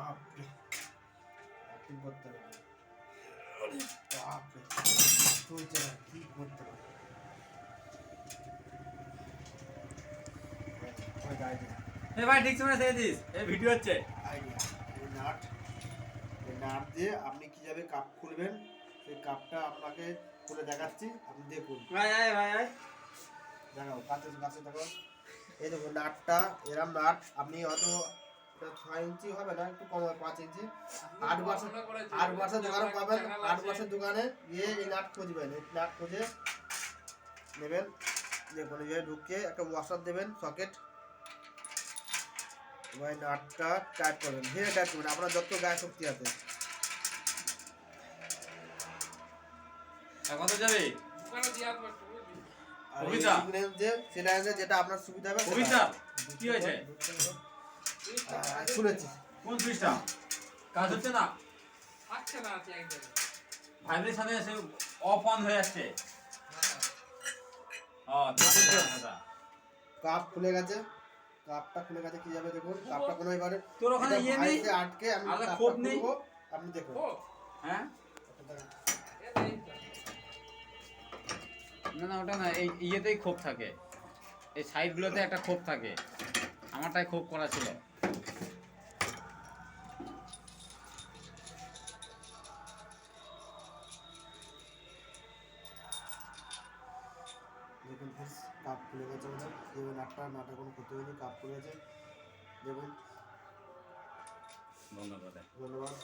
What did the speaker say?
বাপরে কি করতে হবে বাপরে চলছে না কি করতে হবে এ ভাই ঠিক সময় ছেড়ে দিস এই ভিডিও হচ্ছে আইডিয়া এই নাট দিয়ে আপনি কিভাবে কাপ খুলবেন সেই কাপটা আপনাকে খুলে দেখাচ্ছি আপনি দেখুন ভাই আয় ভাই আয় দেখাও কাছে দেখো এই দেখুন নাটটা এরম নাট আপনি হয়তো 6 ইঞ্চি হবে না একটু কম হবে 5 ইঞ্চি 8 বছর দোকানে পাবেন 8 বছর দোকানে গিয়ে এই নাট খুঁজবেন এই নাট খুঁজে নেবেন দেখুন এই ঢুকিয়ে একটা ওয়াশার দেবেন সকেট এবার নাটটা টাইট করবেন ধীরে টাইট করবেন আপনার যত গায়ে শক্তি আছে কত যাবে যেটা আপনার সুবিধা হবে কি হয়েছে শুনেছি কোন সুইচটা কাজ হচ্ছে না ভাইব্রেশনের সাথে এসে অফ অন হয়ে যাচ্ছে কাপ খুলে গেছে কাপটা খুলে গেছে কি যাবে দেখুন কাপটা কোনো এবারে তোর ওখানে ইয়ে নেই আটকে আমি কাপটা খুলবো আপনি দেখুন হ্যাঁ না না ওটা না এই ইয়েতেই খোপ থাকে এই সাইডগুলোতে একটা খোপ থাকে আমারটাই খোপ করা ছিল দেখুন কাপ খুলে গেছে আমাদের দেখুন নাটটা কোনো ক্ষতি হয়নি কাপ খুলে গেছে দেখুন ধন্যবাদ ধন্যবাদ